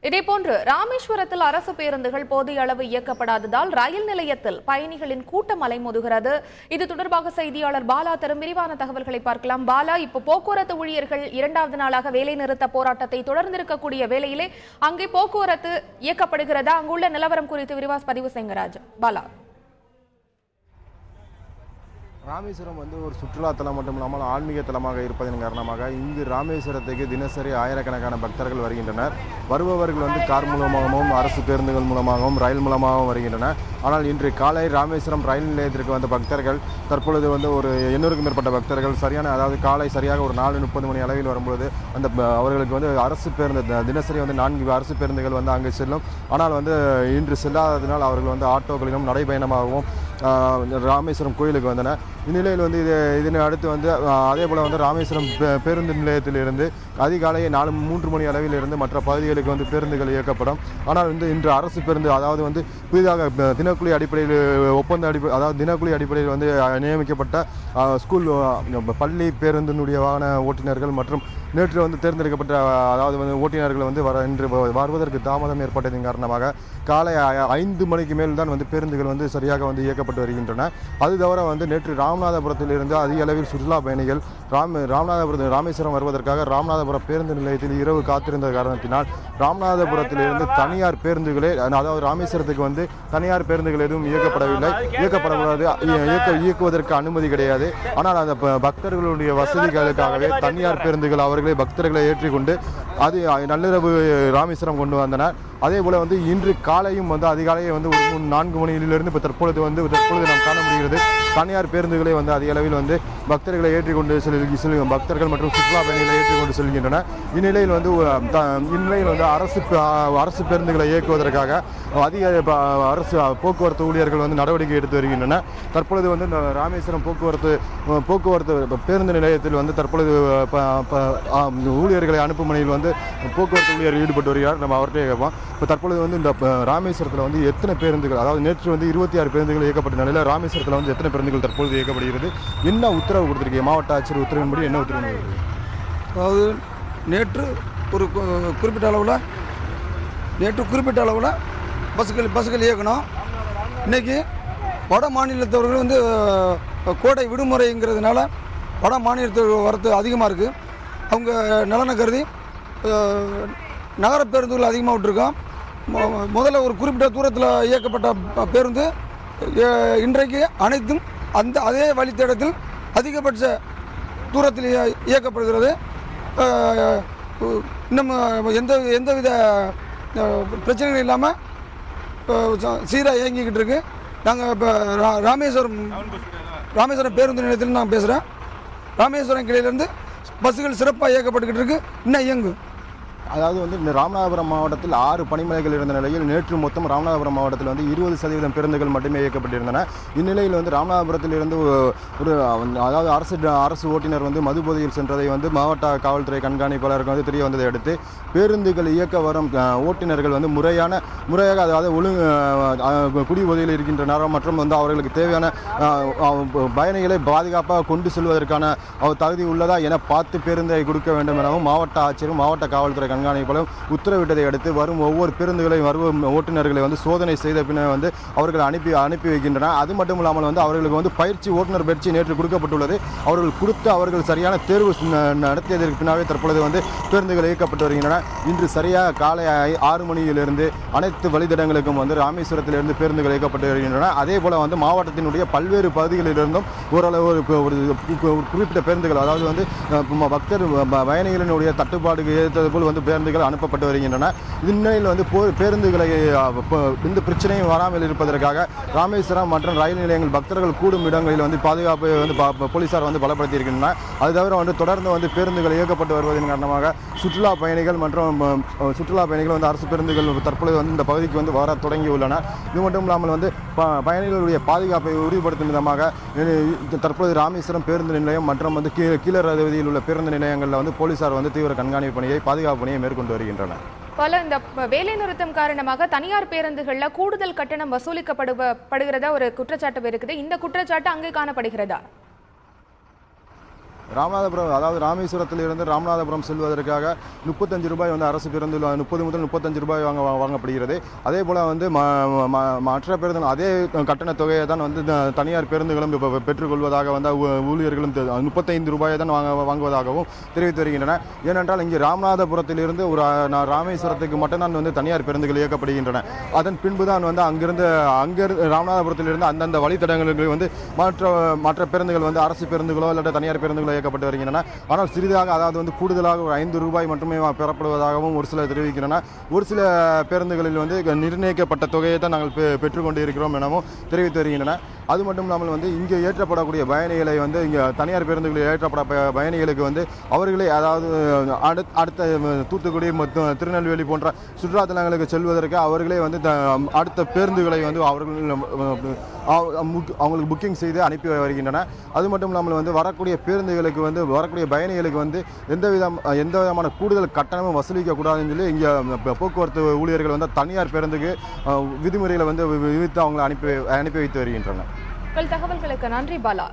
இதேபோன்று ராமேஸ்வரத்தில் அரசு பேருந்துகள் போதிய அளவு இயக்கப்படாததால் ரயில் நிலையத்தில் பயணிகளின் கூட்டம் அலைமோதுகிறது. இது தொடர்பாக செய்தியாளர் பாலா தரும் விரிவான தகவல்களை பார்க்கலாம். பாலா, இப்போ போக்குவரத்து ஊழியர்கள் 2வது நாளாக வேலை நிறுத்த போராட்டத்தை தொடர்ந்திருக்கக்கூடிய வேளையிலே அங்கே போக்குவரத்து இயக்கப்படுகிறதா? அங்குள்ள நிலவரம் குறித்து விரிவாக பதிவு செய்யுங்க பாலா. ராமேஸ்வரம் ஒரு சுற்றுலா தலம் மட்டும் இல்லாமல் ஆன்மீக தலமாக இருப்பதன் காரணமாக இங்கு ராமேஸ்வரத்துக்கு தினசரி ஆயிரக்கணக்கான பக்தர்கள் வருகின்றனர். வருபவர்கள் கார் மூலமாகவும் அரசு பேருந்துகள் மூலமாகவும் ரயில் மூலமாகவும் வருகின்றனர். ஆனால் இன்று காலை ராமேஸ்வரம் ரயில் நிலையத்திற்கு வந்த பக்தர்கள் தற்பொழுது ஒரு 800க்கும் மேற்பட்ட பக்தர்கள் அதாவது காலை சரியாக ஒரு 4:30 மணி அளவில் வரும்பொழுது அவர்களுக்கு அரசு பேருந்து தினசரி 4 அரசு பேருந்துகள் அங்கு செல்லும். ஆனால் இன்று செல்லாததினால் அவர்கள் ஆட்டோக்களிலும் நடைபயணமாகவும் ராமேஸ்வரம் கோயிலுக்கு வந்தனர். இந்நிலையில் இதனை அடுத்து அதே போல் ராமேஸ்வரம் பேருந்து நிலையத்திலிருந்து அதிகாலை 3 மணி அளவில் இருந்து மற்ற பகுதிகளுக்கு பேருந்துகள் இயக்கப்படும். ஆனால் இன்று அரசு பேருந்து அதாவது புதிதாக தினக்கூலி அடிப்படையில் அதாவது தினக்கூலி அடிப்படையில் நியமிக்கப்பட்ட ஸ்கூல் பள்ளி பேருந்தினுடைய வாகன ஓட்டுநர்கள் மற்றும் நேற்று தேர்ந்தெடுக்கப்பட்ட அதாவது ஓட்டுநர்கள் இன்று வருவதற்கு தாமதம் ஏற்பட்டதன் காரணமாக காலை 5 மணிக்கு மேல் தான் பேருந்துகள் சரியாக இயக்கப்பட்டு வருகின்றன. அது தவிர நேற்று ராமநாதபுரத்தில் இருந்து அதிக அளவில் சுற்றுலா பயணிகள் ராமேஸ்வரம் வருவதற்காக ராமநாதபுரம் பேருந்து நிலையத்தில் இரவு காத்திருந்த காரணத்தினால் ராமநாதபுரத்திலிருந்து தனியார் பேருந்துகளே அதாவது ராமேஸ்வரத்துக்கு தனியார் பேருந்துகள் எதுவும் இயக்கப்படவில்லை. இயக்குவதற்கு அனுமதி கிடையாது. ஆனால் அந்த பக்தர்களுடைய வசதிகளுக்காகவே தனியார் பேருந்துகள் அவர்களே பக்தர்களை ஏற்றிக்கொண்டு அது நள்ளிரவு ராமேஸ்வரம் கொண்டு வந்தனர். அதே போல இன்று காலையும் அதிகாலையே ஒரு 4 மணியிலிருந்து இப்போ தற்பொழுது நாம் காண முடிகிறது தனியார் பேருந்துகளை அதிக அளவில் பக்தர்களை ஏற்றிக்கொண்டு பக்தர்கள் மற்றும் சுற்றுலா பயணிகளை ஏற்றிக்கொண்டு செல்கின்றன. இந்நிலையில் அரசு பேருந்துகளை இயக்குவதற்காக அதிக அரசு போக்குவரத்து ஊழியர்கள் நடவடிக்கை எடுத்து வருகின்றன. தற்பொழுது ராமேஸ்வரம் போக்குவரத்து பேருந்து நிலையத்தில் தற்பொழுது ஊழியர்களை அனுப்பும் பணியில் போக்குவரத்து ஊழியர் ஈடுபட்டு வருகிறார். நம்ம அவர்கிட்ட கேட்போம். இப்போ தற்பொழுது இந்த ராமேஸ்வரத்தில் எத்தனை பேருந்துகள் அதாவது நேற்று 26 பேருந்துகள் இயக்கப்பட்ட நிலையில் ராமேஸ்வரத்தில் எத்தனை பேருந்துகள் தற்பொழுது இயக்கப்படுகிறது? என்ன உத்தரவு கொடுத்திருக்கீங்க? மாவட்ட ஆட்சியர் உத்தரவின்படி என்ன உத்தரவு? அதாவது நேற்று குறிப்பிட்ட அளவில் பஸ்ஸுகள் இயக்கணும். இன்றைக்கி வட மாநிலத்தவர்கள் கோடை விடுமுறைங்கிறதுனால வட மாநிலத்தவர்கள் வரத்து அதிகமாக இருக்குது. அவங்க நலனை கருதி நகர பேருந்துகள் அதிகமாக விட்டுருக்கோம். முதல்ல ஒரு குறிப்பிட்ட தூரத்தில் இயக்கப்பட்ட பேருந்து இன்றைக்கு அனைத்தும் அதே வழித்தடத்தில் அதிகபட்ச தூரத்தில் இயக்கப்படுகிறது. இன்னும் எந்தவித பிரச்சனைகள் இல்லாமல் சீராக இயங்கிக்கிட்டு இருக்கு. நாங்கள் இப்போ ராமேஸ்வரம் பேருந்து நிலையத்தில் நான் பேசுகிறேன். ராமேஸ்வரம் கிளையிலேருந்து பஸ்ஸுகள் சிறப்பாக இயக்கப்பட்டுக்கிட்டு இருக்கு. இன்னும் இயங்கும். அதாவது இந்த ராமநாதபுரம் மாவட்டத்தில் 6 பணிமனைகள் இருந்த நிலையில் நேற்று மொத்தம் ராமநாதபுரம் மாவட்டத்தில் 20% பேருந்துகள் மட்டுமே இயக்கப்பட்டிருந்தன. இந்நிலையில் ராமநாதபுரத்தில் இருந்து அதாவது அரசு ஓட்டுநர் மதுபோதையில் சென்றதை மாவட்ட காவல்துறை கண்காணிப்பாளருக்கு தெரிய வந்ததை அடுத்து பேருந்துகள் இயக்க வரும் ஓட்டுநர்கள் முறையாக அதாவது குடிபோதையில் இருக்கின்றனர் மற்றும் அவர்களுக்கு தேவையான பயணிகளை பாதுகாப்பாக கொண்டு செல்வதற்கான தகுதி உள்ளதா என பார்த்து பேருந்தை கொடுக்க வேண்டும் எனவும் மாவட்ட ஆட்சியரும் மாவட்ட காவல்துறை கண்காணிப்பாளரும் உத்தரவிட்டதை அடுத்து வரும் ஒவ்வொரு பேருந்துகளையும் வரும் ஓட்டுநர்களை சோதனை செய்த பின்னர் அவர்கள் அனுப்பி வைக்கின்றனர். அது மட்டும் இல்லாமல் அவர்களுக்கு ஓட்டுநர் பயிற்சி நேற்று கொடுக்கப்பட்டுள்ளது. அவர்கள் சரியான தேர்வு நடத்தியதற்கு பின்னாவே தற்பொழுது பேருந்துகள் இயக்கப்பட்டு வருகின்றன. இன்று சரியாக காலை 6 மணியிலிருந்து அனைத்து வழித்தடங்களுக்கும் ராமேஸ்வரத்திலிருந்து பேருந்துகள் இயக்கப்பட்டு வருகின்றன. அதே போல மாவட்டத்தினுடைய பல்வேறு பகுதிகளிலிருந்தும் ஓரளவு ஒரு குறிப்பிட்ட பேருந்துகள் அதாவது பக்தர் பயணிகளினுடைய தட்டுப்பாடுக்கு ஏற்றது போல் பேருந்துகள் அனுப்பப்பட்டு வருகின்றன. இந்நிலையில் பேருந்துகளை இந்த பிரச்சனையும் வராமல் இருப்பதற்காக ராமேஸ்வரம் மற்றும் ரயில் நிலையங்கள் பக்தர்கள் கூடும் இடங்களில் பாதுகாப்பு போலீசார் பலப்படுத்தி இருக்கின்றனர். அது தவிர தொடர்ந்து பேருந்துகள் இயக்கப்பட்டு வருவதன் காரணமாக சுற்றுலா பயணிகள் அரசு பேருந்துகள் தற்பொழுது இந்த பகுதிக்கு வர தொடங்கியுள்ளன. இது மட்டும் இல்லாமல் பயணிகளுடைய பாதுகாப்பை உறுதிப்படுத்தும் விதமாக தற்பொழுது ராமேஸ்வரம் பேருந்து நிலையம் மற்றும் கீழர் பகுதியில் உள்ள பேருந்து நிலையங்களில் போலீசார் தீவிர கண்காணிப்பு பணியை பாதுகாப்பு பணியை மேற்கொண்டு வருகின்றனர். பல இந்த வேலை நிறுத்தம் காரணமாக தனியார் பேருந்துகள்ல கூடுதல் கட்டணம் வசூலிக்கப்படுகிறதா ஒரு குற்றச்சாட்டு இருக்குது. இந்த குற்றச்சாட்டு அங்கே காணப்படுகிறதா? ராமநாதபுரம் அதாவது ராமேஸ்வரத்திலிருந்து ராமநாதபுரம் செல்வதற்காக 35 ரூபாய் வந்து அரசு பேருந்து 30 முதல் 35 ரூபாய் வாங்கப்படுகிறது. அதே போல் வந்து மற்ற பேருந்து அதே கட்டண தொகையை தான் வந்து தனியார் பேருந்துகளும் பெற்றுக்கொள்வதாக வந்து ஊழியர்களும் 35 ரூபாயை தான் வாங்குவதாகவும் தெரிவித்து வருகின்றன. ஏனென்றால் இங்கே ராமநாதபுரத்திலிருந்து ஒரு ராமேஸ்வரத்துக்கு மட்டும்தான் வந்து தனியார் பேருந்துகள் இயக்கப்படுகின்றன. அதன் பின்புதான் வந்து அங்கிருந்து ராமநாதபுரத்திலிருந்து அந்தந்த வழித்தடங்களுக்கு வந்து மற்ற பேருந்துகள் வந்து அரசு பேருந்துகளோ இல்லாட்ட தனியார் பேருந்துகளோ இயக்கப்பட்டு வருகின்றன. ஆனால் சிறிதாக அதாவது வந்து கூடுதலாக ஒரு 5 ரூபாய் மட்டுமே பெறப்படுவதாகவும் ஒரு சிலர் தெரிவிக்கின்றன. ஒரு சில பேருந்துகளில் வந்து நிர்ணயிக்கப்பட்ட தொகையை தான் நாங்கள் பெற்றுக்கொண்டு இருக்கிறோம் எனவும் தெரிவித்து வருகின்றன. அது மட்டும் இல்லாமல் வந்து இங்கே ஏற்றப்படக்கூடிய பயணிகளை வந்து இங்கே தனியார் பேருந்துகளில் ஏற்றப்பட பயணிகளுக்கு வந்து அவர்களே அதாவது அடுத்த தூத்துக்குடி மற்றும் திருநெல்வேலி போன்ற சுற்றுலாத்தலங்களுக்கு செல்வதற்கு அவர்களே வந்து அடுத்த பேருந்துகளை வந்து அவங்களுக்கு புக்கிங் செய்து அனுப்பி வருகின்றன. அது மட்டும் இல்லாமல் வந்து வரக்கூடிய பேருந்துகளுக்கு வந்து வரக்கூடிய பயணிகளுக்கு வந்து எந்த விதமான கூடுதல் கட்டணமும் வசூலிக்க கூடாதுன்னு சொல்லி இங்கே போக்குவரத்து ஊழியர்கள் வந்து தனியார் பேருந்துக்கு விதிமுறைகளை வந்து விதித்து அவங்களை அனுப்பி வைத்து வருகின்றனர். உங்கள் தகவல்களுக்கு நன்றி பாலா.